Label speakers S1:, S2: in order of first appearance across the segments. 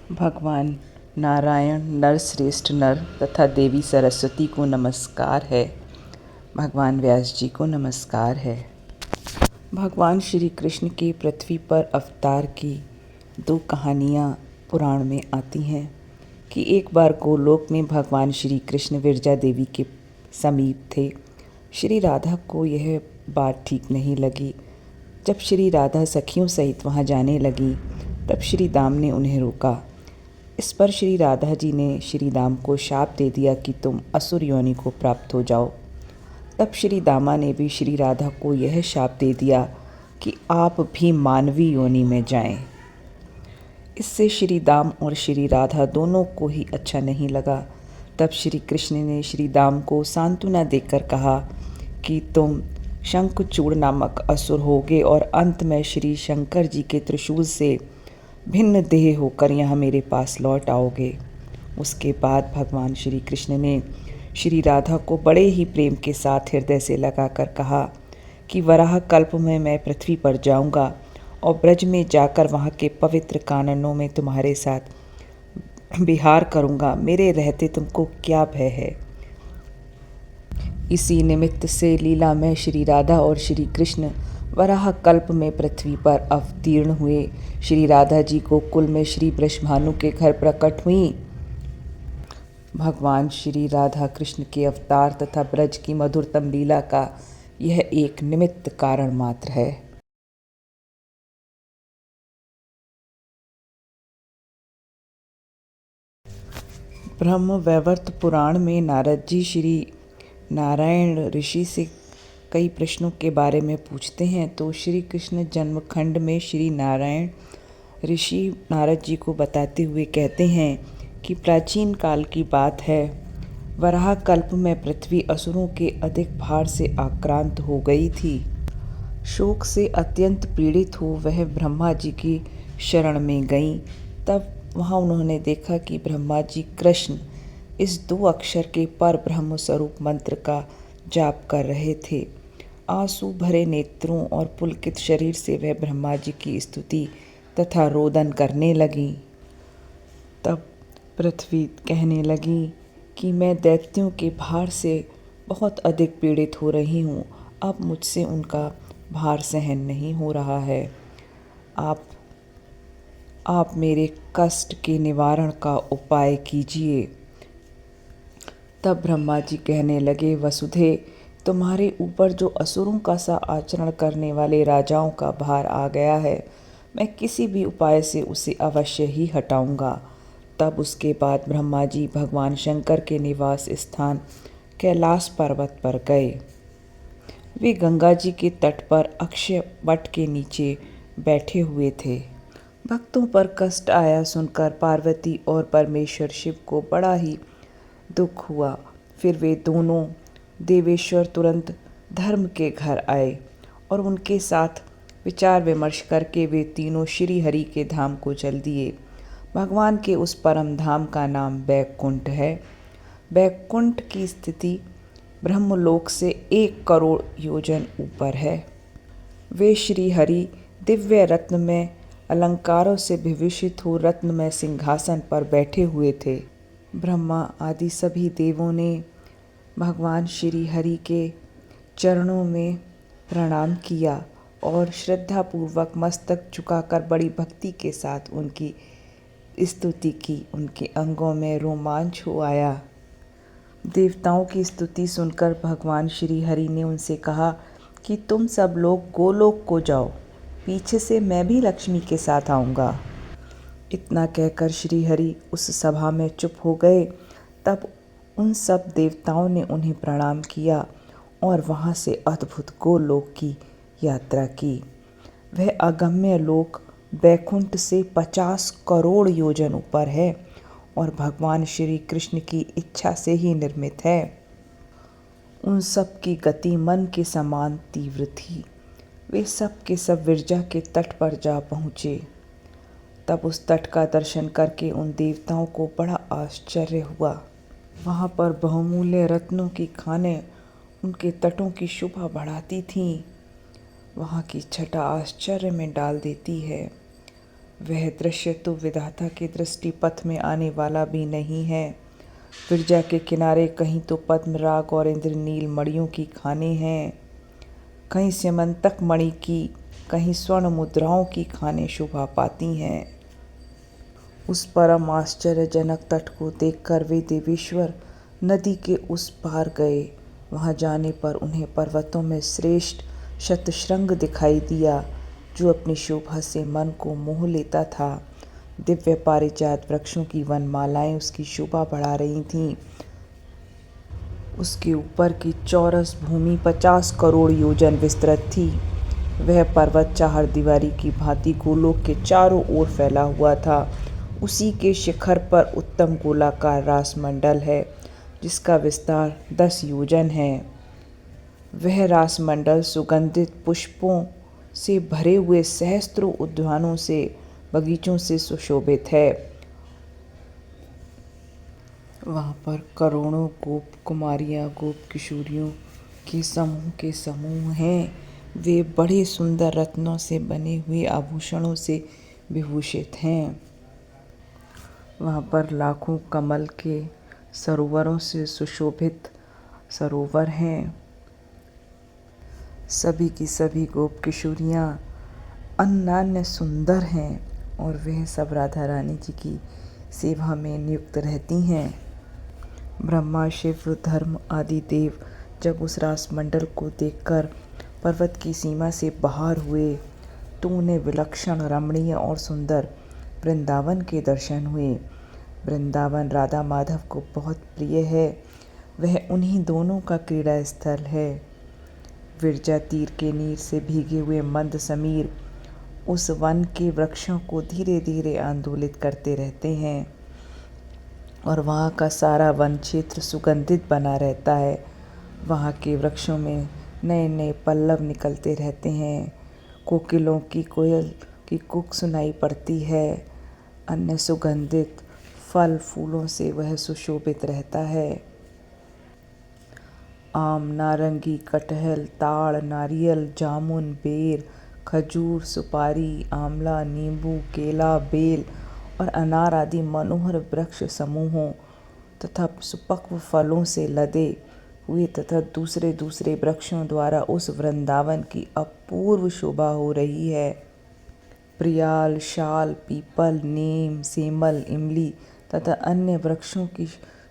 S1: भगवान नारायण नरश्रेष्ठ नर तथा देवी सरस्वती को नमस्कार है। भगवान व्यास जी को नमस्कार है। भगवान श्री कृष्ण के पृथ्वी पर अवतार की दो कहानियाँ पुराण में आती हैं कि एक बार गोलोक में भगवान श्री कृष्ण विरजा देवी के समीप थे। श्री राधा को यह बात ठीक नहीं लगी। जब श्री राधा सखियों सहित वहाँ जाने लगी तब श्री दाम ने उन्हें रोका। इस पर श्री राधा जी ने श्री दाम को शाप दे दिया कि तुम असुर योनि को प्राप्त हो जाओ। तब श्री दामा ने भी श्री राधा को यह शाप दे दिया कि आप भी मानवी योनि में जाएं। इससे श्री दाम और श्री राधा दोनों को ही अच्छा नहीं लगा। तब श्री कृष्ण ने श्री दाम को सांत्वना देकर कहा कि तुम शंखचूड़ नामक असुर होगे और अंत में श्री शंकर जी के त्रिशूल से भिन्न देह होकर यहाँ मेरे पास लौट आओगे। उसके बाद भगवान श्री कृष्ण ने श्री राधा को बड़े ही प्रेम के साथ हृदय से लगाकर कहा कि वराह कल्प में मैं पृथ्वी पर जाऊंगा और ब्रज में जाकर वहाँ के पवित्र काननों में तुम्हारे साथ विहार करूंगा। मेरे रहते तुमको क्या भय है। इसी निमित्त से लीला में श्री राधा और श्री कृष्ण वराह कल्प में पृथ्वी पर अवतीर्ण हुए। श्री राधा जी गोकुल में श्री वृषभानु के घर प्रकट हुई। भगवान श्री राधा कृष्ण के अवतार तथा ब्रज की मधुरतम लीला का यह एक निमित्त कारण मात्र है। ब्रह्म वैवर्त पुराण में नारद जी श्री नारायण ऋषि से कई प्रश्नों के बारे में पूछते हैं। तो श्री कृष्ण जन्मखंड में श्री नारायण ऋषि नारद जी को बताते हुए कहते हैं कि प्राचीन काल की बात है, वराह कल्प में पृथ्वी असुरों के अधिक भार से आक्रांत हो गई थी। शोक से अत्यंत पीड़ित हो वह ब्रह्मा जी की शरण में गईं। तब वहाँ उन्होंने देखा कि ब्रह्मा जी कृष्ण इस 2 अक्षर के पर ब्रह्म स्वरूप मंत्र का जाप कर रहे थे। आंसू भरे नेत्रों और पुलकित शरीर से वह ब्रह्मा जी की स्तुति तथा रोदन करने लगी। तब पृथ्वी कहने लगी कि मैं दैत्यों के भार से बहुत अधिक पीड़ित हो रही हूँ। अब मुझसे उनका भार सहन नहीं हो रहा है। आप मेरे कष्ट के निवारण का उपाय कीजिए। तब ब्रह्मा जी कहने लगे, वसुधे, तुम्हारे ऊपर जो असुरों का सा आचरण करने वाले राजाओं का भार आ गया है, मैं किसी भी उपाय से उसे अवश्य ही हटाऊंगा। तब उसके बाद ब्रह्मा जी भगवान शंकर के निवास स्थान कैलाश पर्वत पर गए। वे गंगा जी के तट पर अक्षय वट के नीचे बैठे हुए थे। भक्तों पर कष्ट आया सुनकर पार्वती और परमेश्वर शिव को बड़ा ही दुख हुआ। फिर वे दोनों देवेश्वर तुरंत धर्म के घर आए और उनके साथ विचार विमर्श करके वे तीनों श्री हरि के धाम को चल दिए। भगवान के उस परम धाम का नाम बैकुंठ है। बैकुंठ की स्थिति ब्रह्मलोक से 1 करोड़ योजन ऊपर है। वे श्री हरि दिव्य रत्न में अलंकारों से विभूषित हो रत्नमय सिंहासन पर बैठे हुए थे। ब्रह्मा आदि सभी देवों ने भगवान श्री हरि के चरणों में प्रणाम किया और श्रद्धापूर्वक मस्तक झुकाकर बड़ी भक्ति के साथ उनकी स्तुति की। उनके अंगों में रोमांच हो आया। देवताओं की स्तुति सुनकर भगवान श्री हरि ने उनसे कहा कि तुम सब लोग गोलोक को जाओ, पीछे से मैं भी लक्ष्मी के साथ आऊँगा। इतना कहकर श्री हरि उस सभा में चुप हो गए। तब उन सब देवताओं ने उन्हें प्रणाम किया और वहाँ से अद्भुत गोलोक की यात्रा की। वह अगम्य लोक बैकुंठ से 50 करोड़ योजन ऊपर है और भगवान श्री कृष्ण की इच्छा से ही निर्मित है। उन सब की गति मन के समान तीव्र थी। वे सब के सब विरजा के तट पर जा पहुँचे। तब उस तट का दर्शन करके उन देवताओं को बड़ा आश्चर्य हुआ। वहाँ पर बहुमूल्य रत्नों की खानें उनके तटों की शोभा बढ़ाती थीं। वहाँ की छटा आश्चर्य में डाल देती है। वह दृश्य तो विधाता के दृष्टि पथ में आने वाला भी नहीं है। विरजा के किनारे कहीं तो पद्मराग और इंद्रनील मणियों की खानें हैं, कहीं स्यमंतक मणि की, कहीं स्वर्ण मुद्राओं की खानें शोभा पाती हैं। उस परम आश्चर्यजनक तट को देखकर वे देवेश्वर नदी के उस पार गए। वहां जाने पर उन्हें पर्वतों में श्रेष्ठ शतशृंग दिखाई दिया, जो अपनी शोभा से मन को मोह लेता था। दिव्य पारिजात वृक्षों की वनमालाएं उसकी शोभा बढ़ा रही थीं। उसके ऊपर की चौरस भूमि 50 करोड़ योजन विस्तृत थी। वह पर्वत चारदीवारी की भांति गोलोक के चारों ओर फैला हुआ था। उसी के शिखर पर उत्तम गोलाकार रासमंडल है, जिसका विस्तार 10 योजन है। वह रासमंडल सुगंधित पुष्पों से भरे हुए सहस्त्रों उद्यानों से, बगीचों से सुशोभित है। वहाँ पर करोड़ों गोप कुमारियाँ, गोप किशोरियों के समूह हैं। वे बड़े सुंदर रत्नों से बने हुए आभूषणों से विभूषित हैं। वहाँ पर लाखों कमल के सरोवरों से सुशोभित सरोवर हैं। सभी की सभी गोप किशोरियाँ अनन्य सुंदर हैं और वह सब राधा रानी जी की सेवा में नियुक्त रहती हैं। ब्रह्मा, शिव, रुद्र आदि देव जब उस रासमंडल को देखकर पर्वत की सीमा से बाहर हुए, तो उन्हें विलक्षण, रमणीय और सुंदर वृंदावन के दर्शन हुए। वृंदावन राधा माधव को बहुत प्रिय है। वह उन्हीं दोनों का क्रीड़ा स्थल है। विरजा तीर के नीर से भीगे हुए मंद समीर उस वन के वृक्षों को धीरे धीरे आंदोलित करते रहते हैं और वहाँ का सारा वन क्षेत्र सुगंधित बना रहता है। वहाँ के वृक्षों में नए नए पल्लव निकलते रहते हैं। कोकिलों की कोयल की कूक सुनाई पड़ती है। अन्य सुगंधित फल फूलों से वह सुशोभित रहता है। आम, नारंगी, कटहल, ताड़, नारियल, जामुन, बेर, खजूर, सुपारी, आंवला, नींबू, केला, बेल और अनार आदि मनोहर वृक्ष समूहों तथा सुपक्व फलों से लदे हुए तथा दूसरे दूसरे वृक्षों द्वारा उस वृंदावन की अपूर्व शोभा हो रही है। प्रियाल, शाल, पीपल, नीम, सेमल, इमली तथा अन्य वृक्षों की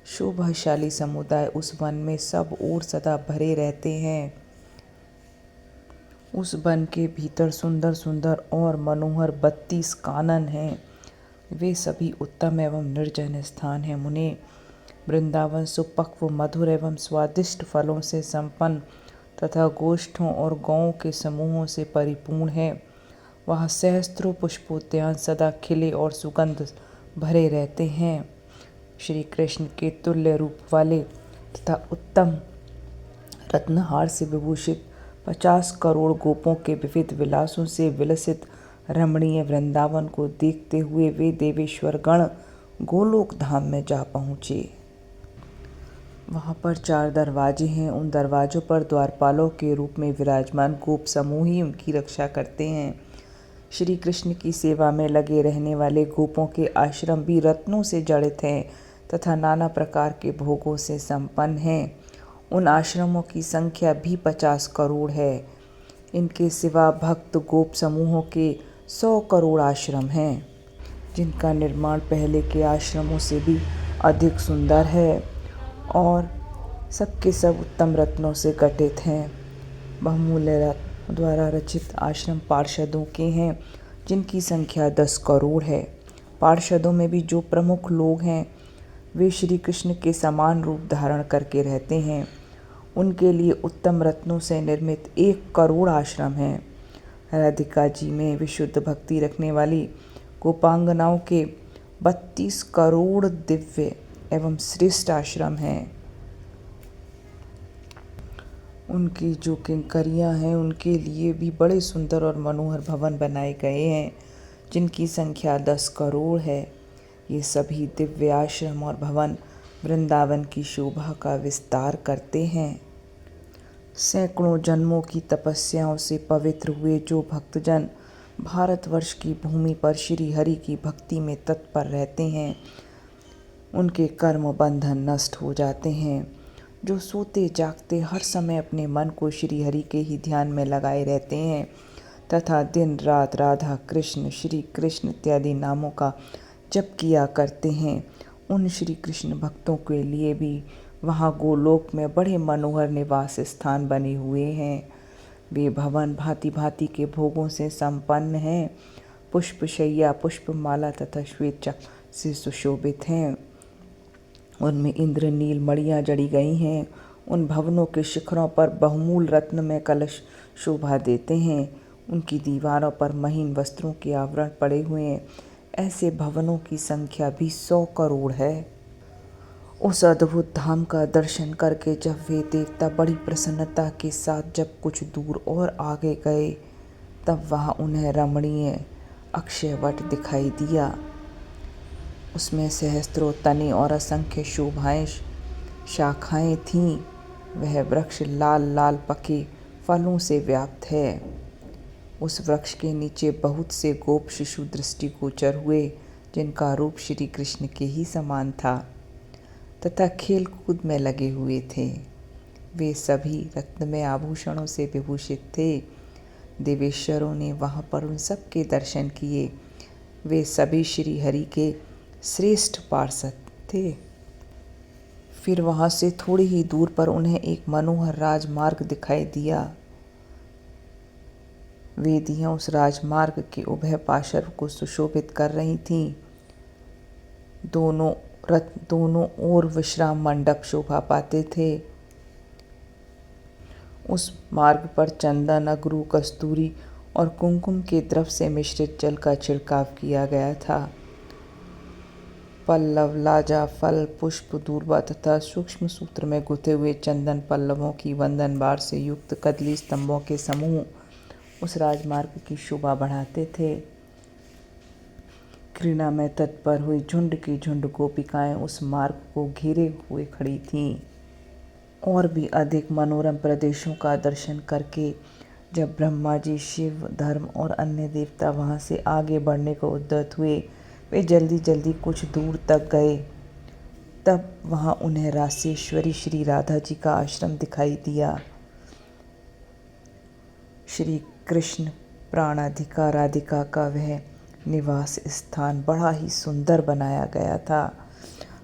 S1: शोभाशाली समुदाय उस वन में सब ओर सदा भरे रहते हैं। उस वन के भीतर सुंदर सुंदर और मनोहर 32 कानन हैं। वे सभी उत्तम एवं निर्जन स्थान हैं। मुने, वृंदावन सुपक्व, मधुर एवं स्वादिष्ट फलों से संपन्न तथा गोष्ठों और गौओं के समूहों से परिपूर्ण है। वहाँ सहस्त्रों पुष्पोद्यान सदा खिले और सुगंध भरे रहते हैं। श्री कृष्ण के तुल्य रूप वाले तथा उत्तम रत्नहार से विभूषित 50 करोड़ गोपों के विविध विलासों से विलसित रमणीय वृंदावन को देखते हुए वे देवेश्वर गण गोलोक धाम में जा पहुँचे। वहाँ पर 4 दरवाजे हैं। उन दरवाजों पर द्वारपालों के रूप में विराजमान गोप समूह ही उनकी रक्षा करते हैं। श्री कृष्ण की सेवा में लगे रहने वाले गोपों के आश्रम भी रत्नों से जड़ित हैं तथा नाना प्रकार के भोगों से संपन्न हैं। उन आश्रमों की संख्या भी 50 करोड़ है। इनके सिवा भक्त गोप समूहों के 100 करोड़ आश्रम हैं, जिनका निर्माण पहले के आश्रमों से भी अधिक सुंदर है और सबके सब उत्तम रत्नों से गठित हैं। बहुमूल्य रत्न द्वारा रचित आश्रम पार्षदों के हैं, जिनकी संख्या 10 करोड़ है। पार्षदों में भी जो प्रमुख लोग हैं, वे श्री कृष्ण के समान रूप धारण करके रहते हैं। उनके लिए उत्तम रत्नों से निर्मित 1 करोड़ आश्रम हैं। राधिका जी में विशुद्ध भक्ति रखने वाली गोपांगनाओं के 32 करोड़ दिव्य एवं श्रेष्ठ आश्रम हैं। उनकी जो किंकरियाँ हैं, उनके लिए भी बड़े सुंदर और मनोहर भवन बनाए गए हैं, जिनकी संख्या 10 करोड़ है। ये सभी दिव्य आश्रम और भवन वृंदावन की शोभा का विस्तार करते हैं। सैकड़ों जन्मों की तपस्याओं से पवित्र हुए जो भक्तजन भारतवर्ष की भूमि पर श्री हरि की भक्ति में तत्पर रहते हैं, उनके कर्म बंधन नष्ट हो जाते हैं। जो सोते जागते हर समय अपने मन को श्री हरि के ही ध्यान में लगाए रहते हैं तथा दिन रात राधा कृष्ण, श्री कृष्ण इत्यादि नामों का जप किया करते हैं, उन श्री कृष्ण भक्तों के लिए भी वहाँ गोलोक में बड़े मनोहर निवास स्थान बने हुए हैं। वे भवन भांति भांति के भोगों से संपन्न हैं, पुष्पशैया, पुष्पमाला तथा श्वेत चक्र से सुशोभित हैं। उनमें इंद्रनील मणियाँ जड़ी गई हैं। उन भवनों के शिखरों पर बहुमूल रत्न में कलश शोभा देते हैं। उनकी दीवारों पर महीन वस्त्रों के आवरण पड़े हुए हैं। ऐसे भवनों की संख्या भी 100 करोड़ है। उस अद्भुत धाम का दर्शन करके जब वे देवता बड़ी प्रसन्नता के साथ जब कुछ दूर और आगे गए, तब वहाँ उन्हें रमणीय अक्षयवट दिखाई दिया। उसमें सहस्त्रों तने और असंख्य शोभाएं शाखाएं थीं। वह वृक्ष लाल लाल पके फलों से व्याप्त है। उस वृक्ष के नीचे बहुत से गोप शिशु दृष्टिगोचर हुए, जिनका रूप श्री कृष्ण के ही समान था तथा खेल कूद में लगे हुए थे। वे सभी रत्नमय आभूषणों से विभूषित थे। देवेश्वरों ने वहाँ पर उन सब के दर्शन किए। वे सभी श्री हरि के श्रेष्ठ पार्षद थे। फिर वहाँ से थोड़ी ही दूर पर उन्हें एक मनोहर राजमार्ग दिखाई दिया। वेदियाँ उस राजमार्ग के उभय पार्श्व को सुशोभित कर रही थीं। दोनों ओर विश्राम मंडप शोभा पाते थे। उस मार्ग पर चंदन, अगरू, कस्तूरी और कुमकुम के द्रव्य से मिश्रित जल का छिड़काव किया गया था। पल्लव, लाजा, फल, पुष्प, दूर्वा तथा सूक्ष्म सूत्र में गुथे हुए चंदन पल्लवों की वंदन बार से युक्त कदली स्तंभों के समूह उस राजमार्ग की शोभा बढ़ाते थे। क्रीड़ा में तत्पर हुई झुंड की झुंड गोपिकाएं उस मार्ग को घेरे हुए खड़ी थीं। और भी अधिक मनोरम प्रदेशों का दर्शन करके जब ब्रह्मा जी, शिव, धर्म और अन्य देवता वहाँ से आगे बढ़ने को उद्यत हुए, वे जल्दी जल्दी कुछ दूर तक गए। तब वहाँ उन्हें रासेश्वरी श्री राधा जी का आश्रम दिखाई दिया। श्री कृष्ण प्राणाधिका राधिका का वह निवास स्थान बड़ा ही सुंदर बनाया गया था।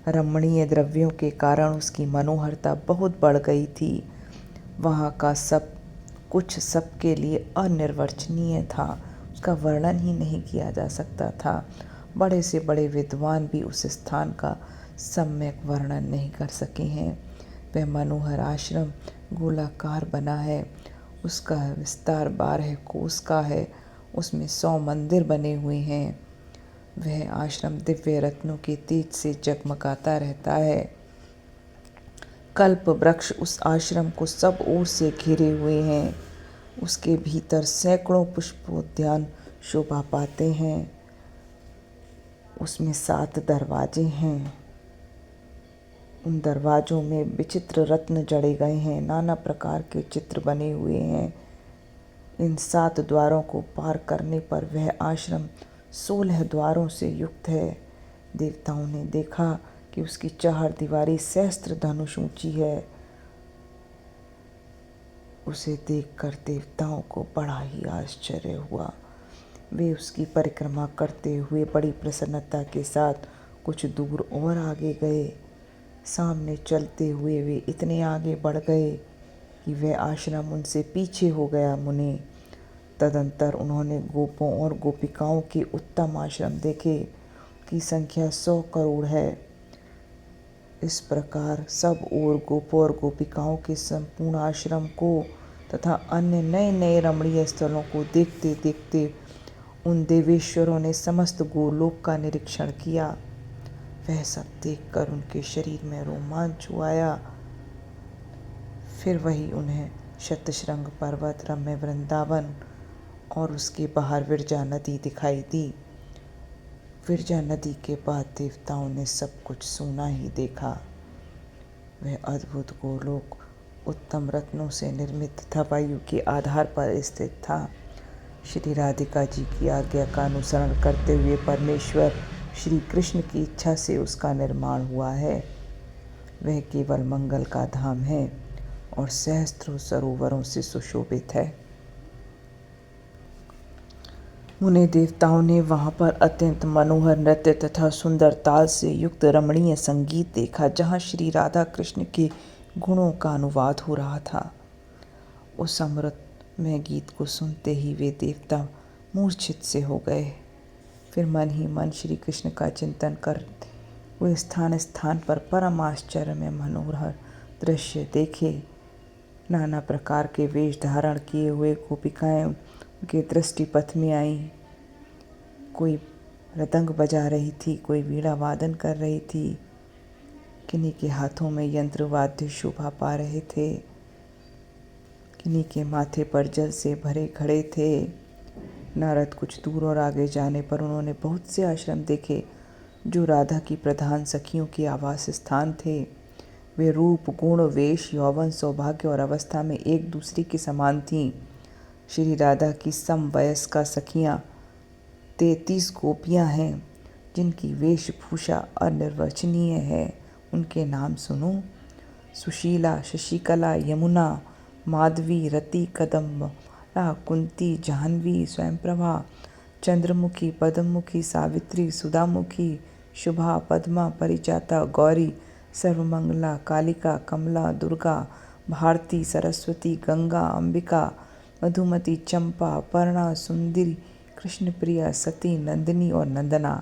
S1: रमणीय द्रव्यों के कारण उसकी मनोहरता बहुत बढ़ गई थी। वहाँ का सब कुछ सबके लिए अनिर्वचनीय था, उसका वर्णन ही नहीं किया जा सकता था। बड़े से बड़े विद्वान भी उस स्थान का सम्यक वर्णन नहीं कर सके हैं। वह मनोहर आश्रम गोलाकार बना है। उसका विस्तार 12 कोस का है। उसमें 100 मंदिर बने हुए हैं। वह आश्रम दिव्य रत्नों के तेज से जगमगाता रहता है। कल्प वृक्ष उस आश्रम को सब ओर से घिरे हुए हैं। उसके भीतर सैकड़ों पुष्पोद्यान शोभा पाते हैं। उसमें 7 दरवाजे हैं। उन दरवाजों में विचित्र रत्न जड़े गए हैं। नाना प्रकार के चित्र बने हुए हैं। इन 7 द्वारों को पार करने पर वह आश्रम 16 द्वारों से युक्त है। देवताओं ने देखा कि उसकी 4 दीवारी सहस्त्र धनुष ऊंची है। उसे देखकर देवताओं को बड़ा ही आश्चर्य हुआ। वे उसकी परिक्रमा करते हुए बड़ी प्रसन्नता के साथ कुछ दूर और आगे गए। सामने चलते हुए वे इतने आगे बढ़ गए कि वह आश्रम उनसे पीछे हो गया। मुनि तदंतर उन्होंने गोपों और गोपिकाओं के उत्तम आश्रम देखे की संख्या 100 करोड़ है। इस प्रकार सब ओर गोपों और गोपिकाओं के संपूर्ण आश्रम को तथा अन्य नए नए रमणीय स्थलों को देखते देखते उन देवेश्वरों ने समस्त गोलोक का निरीक्षण किया। वह सब देखकर उनके शरीर में रोमांच आया। फिर वही उन्हें शतशृंग पर्वत, रम्य वृंदावन और उसके बाहर विरजा नदी दिखाई दी। विरजा नदी के बाद देवताओं ने सब कुछ सोना ही देखा। वह अद्भुत गोलोक उत्तम रत्नों से निर्मित तथा वायु के आधार पर स्थित था। श्री राधिका जी की आज्ञा का अनुसरण करते हुए परमेश्वर श्री कृष्ण की इच्छा से उसका निर्माण हुआ है। वह केवल मंगल का धाम है और सहस्त्रों सरोवरों से सुशोभित है। मुनि देवताओं ने वहाँ पर अत्यंत मनोहर नृत्य तथा सुंदर ताल से युक्त रमणीय संगीत देखा, जहाँ श्री राधा कृष्ण के गुणों का अनुवाद हो रहा था। उस अमृतमय गीत को सुनते ही वे देवता मूर्छित से हो गए। फिर मन ही मन श्री कृष्ण का चिंतन कर वे स्थान स्थान पर परम आश्चर्य में मनोहर दृश्य देखे। नाना प्रकार के वेश धारण किए हुए गोपिकाएं उनके दृष्टिपथ में आईं। कोई मृदंग बजा रही थी, कोई वीणा वादन कर रही थी, किन्हीं के हाथों में यंत्र वाद्य शोभा पा रहे थे, किन्हीं के माथे पर जल से भरे खड़े थे। नारद कुछ दूर और आगे जाने पर उन्होंने बहुत से आश्रम देखे जो राधा की प्रधान सखियों के आवास स्थान थे। वे रूप, गुण, वेश, यौवन, सौभाग्य और अवस्था में एक दूसरे के समान थीं। श्री राधा की समवयस्का सखियाँ 33 गोपियाँ हैं जिनकी वेशभूषा अनिर्वचनीय है। उनके नाम सुनो: सुशीला, शशिकला, यमुना, माधवी, रति, कदम्बा, कुंती, जाह्नवी, स्वयंप्रभा, चंद्रमुखी, पद्ममुखी, सावित्री, सुधामुखी, शुभा, पद्मा, परिजाता, गौरी, सर्वमंगला, कालिका, कमला, दुर्गा, भारती, सरस्वती, गंगा, अंबिका, मधुमती, चंपा, अपर्णा, सुंदरी, कृष्णप्रिया, सती, नंदिनी और नंदना।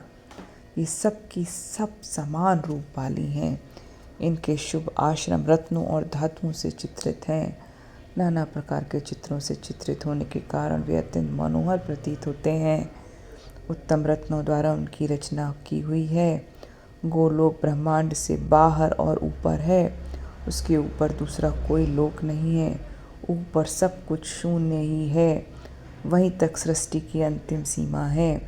S1: ये सब की सब समान रूप वाली हैं। इनके शुभ आश्रम रत्नों और धातुओं से चित्रित हैं। नाना प्रकार के चित्रों से चित्रित होने के कारण वे अत्यंत मनोहर प्रतीत होते हैं। उत्तम रत्नों द्वारा उनकी रचना की हुई है। गोलोक ब्रह्मांड से बाहर और ऊपर है। उसके ऊपर दूसरा कोई लोक नहीं है। ऊपर सब कुछ शून्य ही है। वहीं तक सृष्टि की अंतिम सीमा है।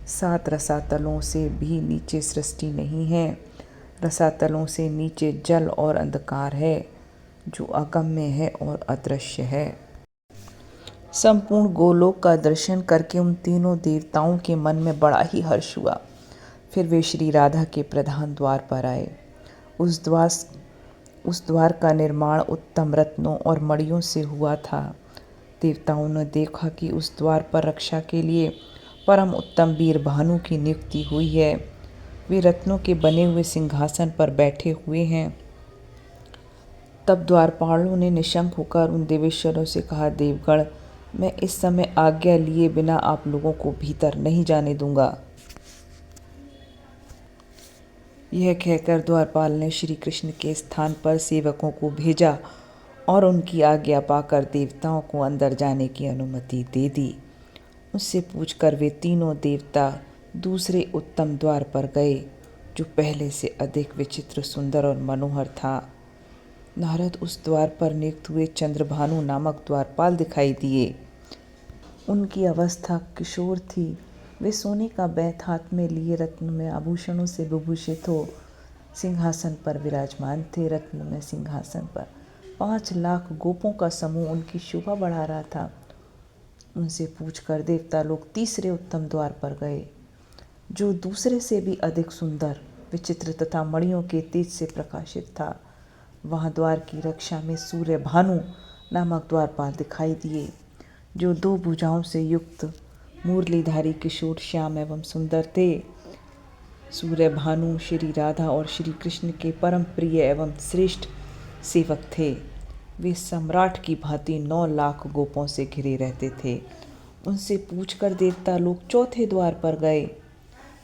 S1: 7 रसातलों से भी नीचे सृष्टि नहीं है। रसातलों से नीचे जल और अंधकार है जो अगम्य है और अदृश्य है। संपूर्ण गोलोक का दर्शन करके उन तीनों देवताओं के मन में बड़ा ही हर्ष हुआ। फिर वे श्री राधा के प्रधान द्वार पर आए। उस द्वार का निर्माण उत्तम रत्नों और मणियों से हुआ था। देवताओं ने देखा कि उस द्वार पर रक्षा के लिए परम उत्तम वीर भानु की नियुक्ति हुई है। वे रत्नों के बने हुए सिंहासन पर बैठे हुए हैं। तब द्वारपालों ने निशंक होकर उन देवेश्वरों से कहा, देवगण, मैं इस समय आज्ञा लिए बिना आप लोगों को भीतर नहीं जाने दूंगा। यह कहकर द्वारपाल ने श्री कृष्ण के स्थान पर सेवकों को भेजा और उनकी आज्ञा पाकर देवताओं को अंदर जाने की अनुमति दे दी। उससे पूछकर वे तीनों देवता दूसरे उत्तम द्वार पर गए, जो पहले से अधिक विचित्र, सुंदर और मनोहर था। नारद उस द्वार पर नियुक्त हुए चंद्रभानु नामक द्वारपाल दिखाई दिए। उनकी अवस्था किशोर थी। वे सोने का बेंत हाथ में लिए रत्न में आभूषणों से विभूषित हो सिंहासन पर विराजमान थे। रत्न में सिंहासन पर 5 लाख गोपों का समूह उनकी शोभा बढ़ा रहा था। उनसे पूछकर देवता लोग तीसरे उत्तम द्वार पर गए, जो दूसरे से भी अधिक सुंदर, विचित्र तथा मणियों के तेज से प्रकाशित था। वहाँ द्वार की रक्षा में सूर्य भानु नामक द्वारपाल दिखाई दिए, जो 2 भुजाओं से युक्त मुरलीधारी किशोर श्याम एवं सुंदर थे। सूर्य भानु श्री राधा और श्री कृष्ण के परम प्रिय एवं श्रेष्ठ सेवक थे। वे सम्राट की भांति 9 लाख गोपों से घिरे रहते थे। उनसे पूछकर देवता लोग चौथे द्वार पर गए,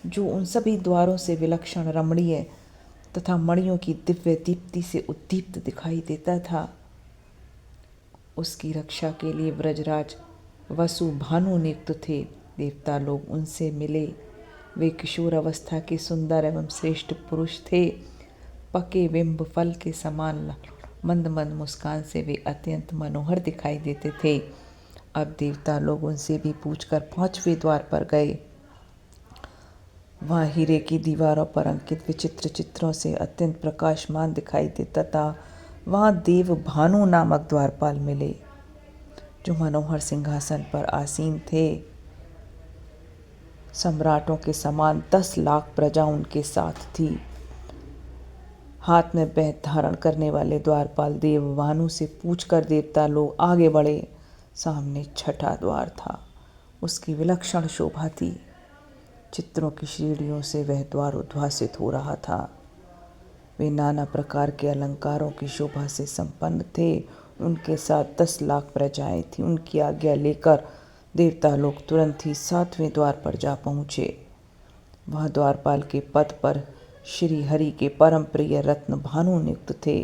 S1: जो उन सभी द्वारों से विलक्षण, रमणीय तथा मणियों की दिव्य दीप्ति से उद्दीप्त दिखाई देता था। उसकी रक्षा के लिए ब्रजराज वसु भानु नियुक्त थे। देवता लोग उनसे मिले। वे किशोर अवस्था के सुंदर एवं श्रेष्ठ पुरुष थे। पके बिंब फल के समान मंद मंद मुस्कान से वे अत्यंत मनोहर दिखाई देते थे। अब देवता लोग उनसे भी पूछकर 5वें द्वार पर गए। वहाँ हीरे की दीवारों पर अंकित विचित्र चित्रों से अत्यंत प्रकाशमान दिखाई देता था। वहाँ देव भानु नामक द्वारपाल मिले। जो मनोहर सिंहासन पर आसीन थे। सम्राटों के समान 10 लाख प्रजा उनके साथ थी। हाथ में बेंत धारण करने वाले द्वारपाल देवभानु से पूछकर देवता लोग आगे बढ़े। सामने छठा द्वार था। उसकी विलक्षण शोभा थी। चित्रों की श्रेणियों से वह द्वार उद्भासित हो रहा था। वे नाना प्रकार के अलंकारों की शोभा से संपन्न थे। उनके साथ 10 लाख प्रजाएं थीं। उनकी आज्ञा लेकर देवता लोग तुरंत ही 7वें द्वार पर जा पहुँचे। वह द्वारपाल के पद पर श्री हरि के परम प्रिय रत्न भानु नियुक्त थे।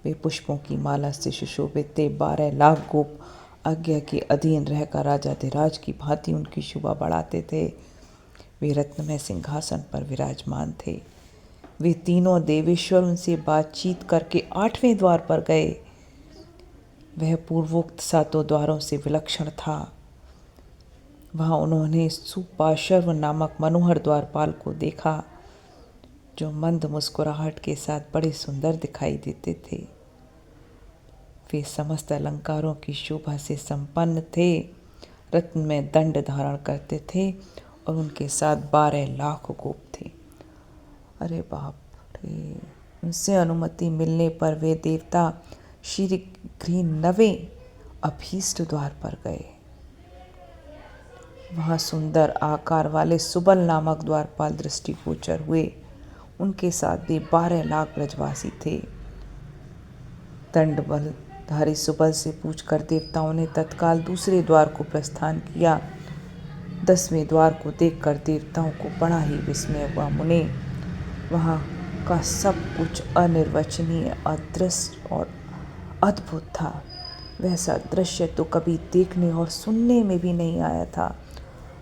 S1: वे पुष्पों की माला से सुशोभित थे। 12 लाख गोप आज्ञा के अधीन रहकर राजाधिराज की भांति उनकी शोभा बढ़ाते थे। वे रत्नमय सिंहासन पर विराजमान थे। वे तीनों देवेश्वर उनसे बातचीत करके 8वें द्वार पर गए। वह पूर्वोक्त 7 द्वारों से विलक्षण था। वहाँ उन्होंने सुपार्श्व नामक मनोहर द्वारपाल को देखा, जो मंद मुस्कुराहट के साथ बड़े सुंदर दिखाई देते थे। वे समस्त अलंकारों की शोभा से संपन्न थे। रत्न में दंड धारण करते थे और उनके साथ 12 लाख गोप थे। अरे बाप रे! उनसे अनुमति मिलने पर वे देवता शीघ्र 9वें अभीष्ट द्वार पर गए। वहाँ सुंदर आकार वाले सुबल नामक द्वारपाल दृष्टिगोचर हुए। उनके साथ भी 12 लाख ब्रजवासी थे। दंडबलधारी सुबल से पूछकर देवताओं ने तत्काल दूसरे द्वार को प्रस्थान किया। 10वें द्वार को देखकर देवताओं को बड़ा ही विस्मय हुआ। मुने, वहाँ का सब कुछ अनिर्वचनीय, अदृश्य और अद्भुत था। वैसा दृश्य तो कभी देखने और सुनने में भी नहीं आया था।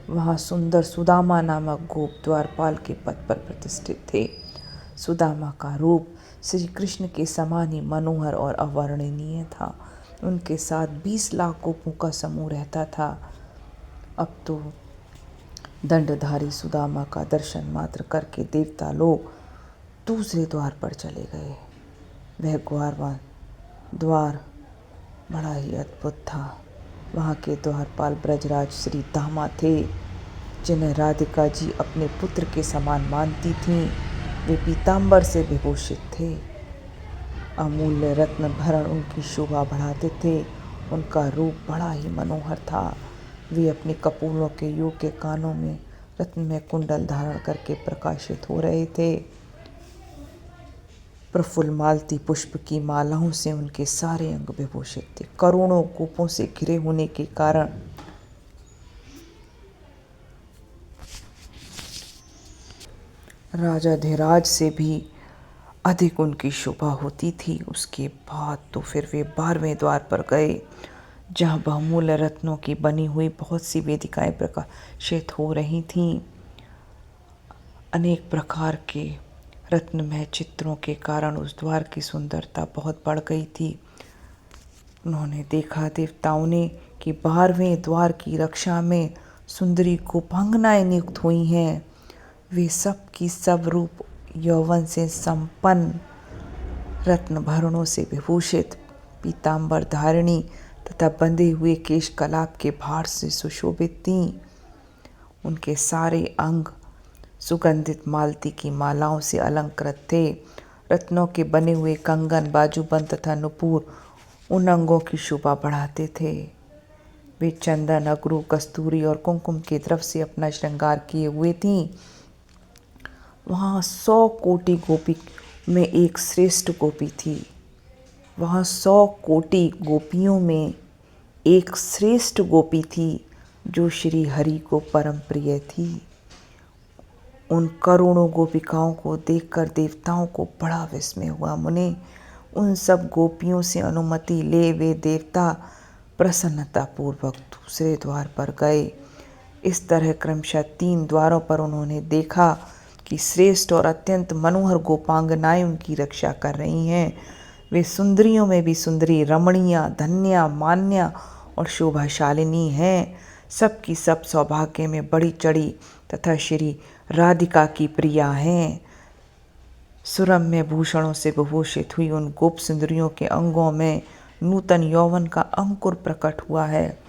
S1: वहाँ सुंदर सुदामा नामक गोप द्वारपाल के पद पर प्रतिष्ठित थे। सुदामा का रूप श्री कृष्ण के समान ही मनोहर और अवर्णनीय था। उनके साथ 20 लाख गोपों का समूह रहता था। अब तो दंडधारी सुदामा का दर्शन मात्र करके देवता लोग दूसरे द्वार पर चले गए। वह द्वार बड़ा ही अद्भुत था। वहाँ के द्वारपाल ब्रजराज श्री दामा थे, जिन्हें राधिका जी अपने पुत्र के समान मानती थीं। वे पीताम्बर से विभूषित थे। अमूल्य रत्न भरण उनकी शोभा बढ़ाते थे। उनका रूप बड़ा ही मनोहर था। वे अपने कपूरों के योग्य कानों में रत्न में कुंडल धारण करके प्रकाशित हो रहे थे। प्रफुल्ल मालती पुष्प की मालाओं से उनके सारे अंग विभूषित थे। करोड़ों गोपों से घिरे होने के कारण राजाधिराज से भी अधिक उनकी शोभा होती थी। उसके बाद तो फिर वे 12वें द्वार पर गए, जहाँ बहुमूल्य रत्नों की बनी हुई बहुत सी वेदिकाएं प्रकाशित हो रही थीं। अनेक प्रकार के रत्नमय चित्रों के कारण उस द्वार की सुंदरता बहुत बढ़ गई थी। उन्होंने देखा, देवताओं ने, कि 12वें द्वार की रक्षा में सुंदरी गोपांगनाएं नियुक्त हुई हैं। वे सब की सब रूप यौवन से संपन्न, रत्न भरणों से विभूषित, पीताम्बर धारिणी तथा बंधे हुए केश कलाप के भार से सुशोभित थीं। उनके सारे अंग सुगंधित मालती की मालाओं से अलंकृत थे। रत्नों के बने हुए कंगन, बाजूबंद तथा नुपुर उन अंगों की शोभा बढ़ाते थे। वे चंदन, अगरू, कस्तूरी और कुमकुम के द्रव्य से अपना श्रृंगार किए हुए थीं। वहाँ 100 कोटि गोपी में एक श्रेष्ठ गोपी थी। वहाँ 100 कोटि गोपियों में एक श्रेष्ठ गोपी थी, जो श्री हरि को परम प्रिय थी। उन करोड़ों गोपिकाओं को देखकर देवताओं को बड़ा विस्मय हुआ। मुने, उन सब गोपियों से अनुमति ले वे देवता प्रसन्नतापूर्वक दूसरे द्वार पर गए। इस तरह क्रमशः 3 द्वारों पर उन्होंने देखा कि श्रेष्ठ और अत्यंत मनोहर गोपांगनाएं उनकी रक्षा कर रही हैं। वे सुंदरियों में भी सुंदरी, रमणीया, धन्या, मान्या और शोभाशालिनी हैं। सब की सब सौभाग्य में बड़ी चढ़ी तथा श्री राधिका की प्रिया हैं। सुरम्य भूषणों से विभूषित हुई उन गोप सुंदरियों के अंगों में नूतन यौवन का अंकुर प्रकट हुआ है।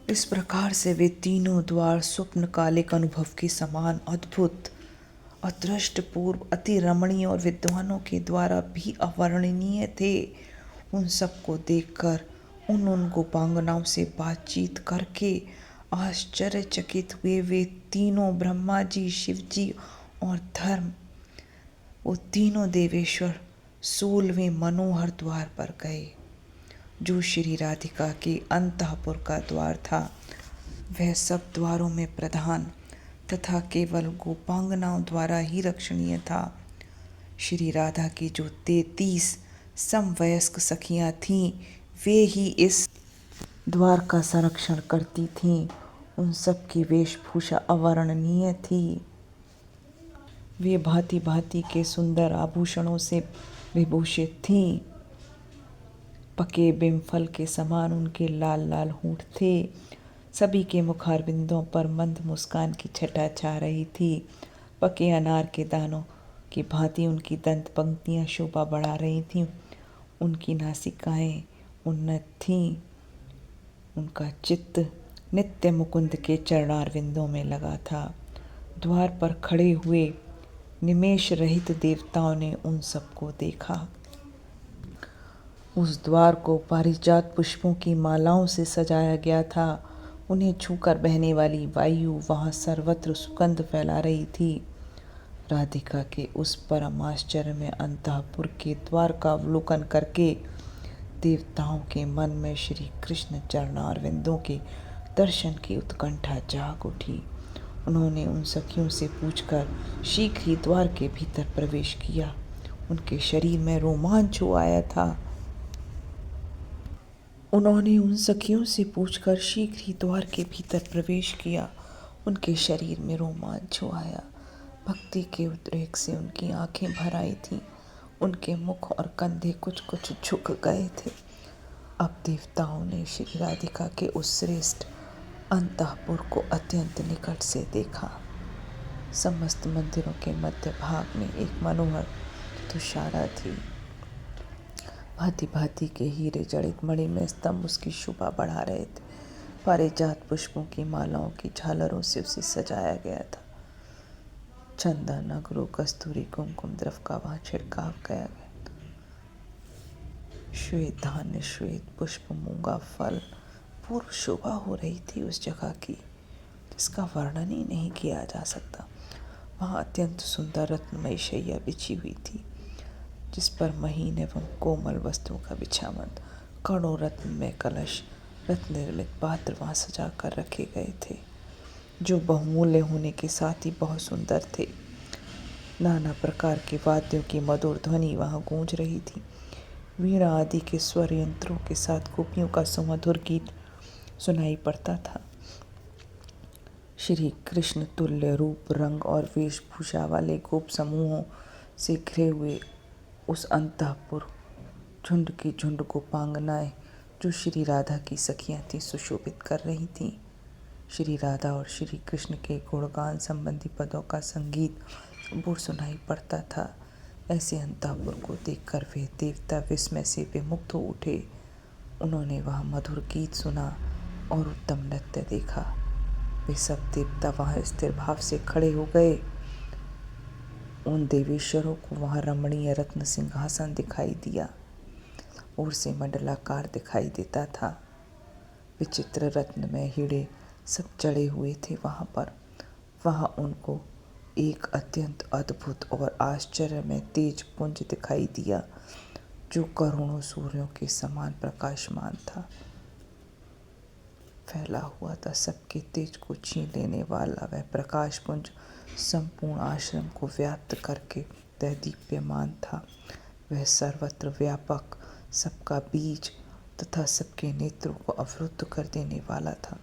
S1: इस प्रकार से वे तीनों द्वार स्वप्नकालिक अनुभव के समान अद्भुत, अदृष्टपूर्व, अति रमणीय और विद्वानों के द्वारा भी अवर्णनीय थे। उन सबको देखकर, उन गोपांगनाओं से बातचीत करके आश्चर्यचकित हुए वे तीनों, ब्रह्मा जी, शिव जी और धर्म, वो तीनों देवेश्वर 16वें मनोहर द्वार पर गए, जो श्री राधिका के अंतःपुर का द्वार था। वह सब द्वारों में प्रधान तथा केवल गोपांगनाओं द्वारा ही रक्षणीय था। श्री राधा की जो 33 समवयस्क सखियां थीं, वे ही इस द्वार का संरक्षण करती थीं। उन सब की वेशभूषा अवर्णनीय थी। वे भांति भांति के सुंदर आभूषणों से विभूषित थीं। पके बिम्फल के समान उनके लाल लाल होंठ थे। सभी के मुखारविंदों पर मंद मुस्कान की छटा छा रही थी। पके अनार के दानों की भांति उनकी दंत पंक्तियां शोभा बढ़ा रही थीं। उनकी नासिकाएं उन्नत थीं। उनका चित्त नित्य मुकुंद के चरणारविंदों में लगा था। द्वार पर खड़े हुए निमेष रहित देवताओं ने उन सबको देखा। उस द्वार को पारिजात पुष्पों की मालाओं से सजाया गया था। उन्हें छूकर बहने वाली वायु वहां सर्वत्र सुगंध फैला रही थी। राधिका के उस परम आश्चर्य में अंतःपुर के द्वार का अवलोकन करके देवताओं के मन में श्री कृष्ण चरणारविंदों के दर्शन की उत्कंठा जाग उठी। उन्होंने उन सखियों से पूछकर शीघ्र ही द्वार के भीतर प्रवेश किया। उनके शरीर में रोमांच हो आया था। उन्होंने उन सखियों से पूछकर शीघ्र ही द्वार के भीतर प्रवेश किया। उनके शरीर में रोमांच हो आया। भक्ति के उद्रेक से उनकी आंखें भर आई थीं। उनके मुख और कंधे कुछ कुछ झुक गए थे। अब देवताओं ने श्री राधिका के उस श्रेष्ठ अंतःपुर को अत्यंत निकट से देखा। समस्त मंदिरों के मध्य भाग में एक मनोहर तुषारा थी। भांति भांति के हीरे जड़ित मणिमय स्तंभ उसकी शोभा बढ़ा रहे थे। पारिजात पुष्पों की मालाओं की झालरों से उसे सजाया गया था। चंदन, अगरू, कस्तूरी, कुमकुम द्रव का वहां छिड़काव किया गया था। श्वेत धान्य, श्वेत पुष्प, मूंगा फल, पूर्व शोभा हो रही थी उस जगह की, जिसका वर्णन ही नहीं किया जा सकता। वहां अत्यंत सुंदर रत्नमयी शैया बिछी हुई थी, जिस पर महीन एवं कोमल वस्तुओं का बिछावन, करोड़ों रत्न में कलश, रत्न निर्मित पात्र वहां सजा कर रखे गए थे, जो बहुमूल्य होने के साथ ही बहुत सुंदर थे। नाना प्रकार के वाद्यों की मधुर ध्वनि वहां गूंज रही थी। वीणा आदि के स्वर यंत्रों के साथ गोपियों का सुमधुर गीत सुनाई पड़ता था। श्री कृष्ण तुल्य रूप, रंग और वेशभूषा वाले गोप समूहों से घिरे हुए उस अंतःपुर झुंड की झुंड गोपांगनाएं, जो श्री राधा की सखियां थीं, सुशोभित कर रही थीं। श्री राधा और श्री कृष्ण के गुणगान संबंधी पदों का संगीत संपूर्ण सुनाई पड़ता था। ऐसे अंतःपुर को देखकर वे देवता विस्मय से विमुक्त हो उठे। उन्होंने वहां मधुर गीत सुना और उत्तम नृत्य देखा। वे सब देवता वहां स्थिर भाव से खड़े हो गए। उन देवेश्वरों को वहां रमणीय रत्न सिंहासन दिखाई दिया। और से मंडलाकार दिखाई देता था। विचित्र रत्न में हीरे सब जड़े हुए थे वहां पर। वहां उनको एक अत्यंत अद्भुत और आश्चर्य में तेज पुंज दिखाई दिया, जो करोड़ों सूर्यों के समान प्रकाशमान था। फैला हुआ था सबके तेज को छीन लेने वाला वह प्रकाश पुंज संपूर्ण आश्रम को व्याप्त करके दैदीप्यमान था। वह सर्वत्र व्यापक, सबका बीज तथा सबके नेत्रों को अवरुद्ध कर देने वाला था।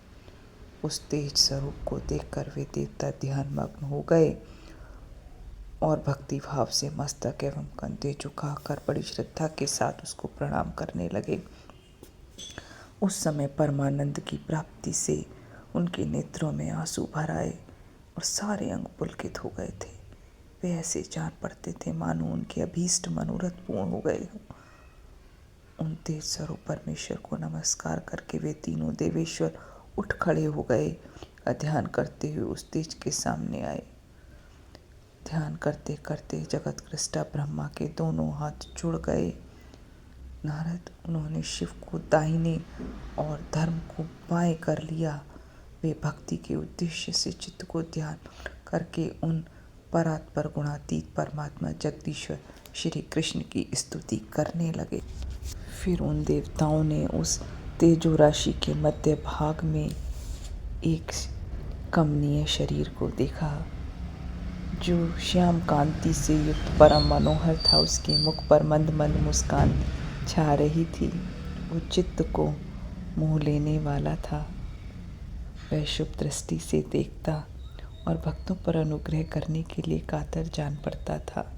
S1: उस तेज स्वरूप को देखकर वे देवता ध्यानमग्न हो गए और भक्ति भाव से मस्तक एवं कंधे झुकाकर बड़ी श्रद्धा के साथ उसको प्रणाम करने लगे। उस समय परमानंद की प्राप्ति से उनके नेत्रों में आंसू भर आए और सारे अंग पुलकित हो गए थे। वे ऐसे जान पड़ते थे मानो उनके अभीष्ट मनोरथ पूर्ण हो गए हों। उन तेज स्वरूप परमेश्वर को नमस्कार करके वे तीनों देवेश्वर उठ खड़े हो गए। ध्यान करते हुए उस तेज के सामने आए। ध्यान करते करते जगत दृष्टा ब्रह्मा के दोनों हाथ जुड़ गए। नारद, उन्होंने शिव को दाहिने और धर्म को बाएं कर लिया। वे भक्ति के उद्देश्य से चित्त को ध्यान करके उन परात्पर गुणातीत परमात्मा जगदीश्वर श्री कृष्ण की स्तुति करने लगे। फिर उन देवताओं ने उस तेजो राशि के मध्य भाग में एक कमनीय शरीर को देखा जो श्याम कांति से युक्त परम मनोहर था। उसके मुख पर मंद मंद मुस्कान छा रही थी। वो चित्त को मोह लेने वाला था। वह शुभ दृष्टि से देखता और भक्तों पर अनुग्रह करने के लिए कातर जान पड़ता था।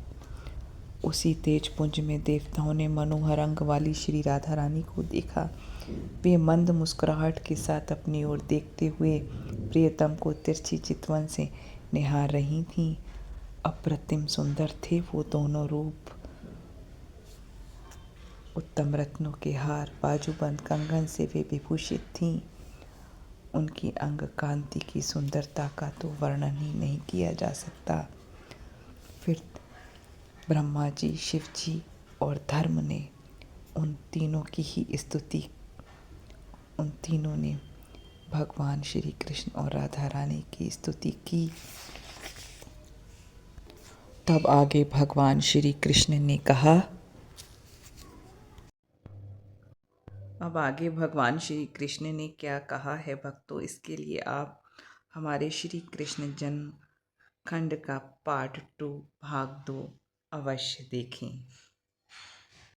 S1: उसी तेज पुंज में देवताओं ने मनोहर अंग वाली श्री राधा रानी को देखा। वे मंद मुस्कुराहट के साथ अपनी ओर देखते हुए प्रियतम को तिरछी चितवन से निहार रही थीं। अप्रतिम सुंदर थे वो दोनों रूप। उत्तम रत्नों के हार, बाजूबंद कंगन से वे विभूषित थीं। उनकी अंग कांति की सुंदरता का तो वर्णन ही नहीं किया जा सकता। फिर ब्रह्मा जी, शिव जी और धर्म ने उन तीनों की ही स्तुति, उन तीनों ने भगवान श्री कृष्ण और राधा रानी की स्तुति की। तब आगे भगवान श्री कृष्ण ने कहा, अब आगे भगवान श्री कृष्ण ने क्या कहा है भक्तों, इसके लिए आप हमारे श्री कृष्ण जन्म खंड का पार्ट 2 भाग 2 अवश्य देखें।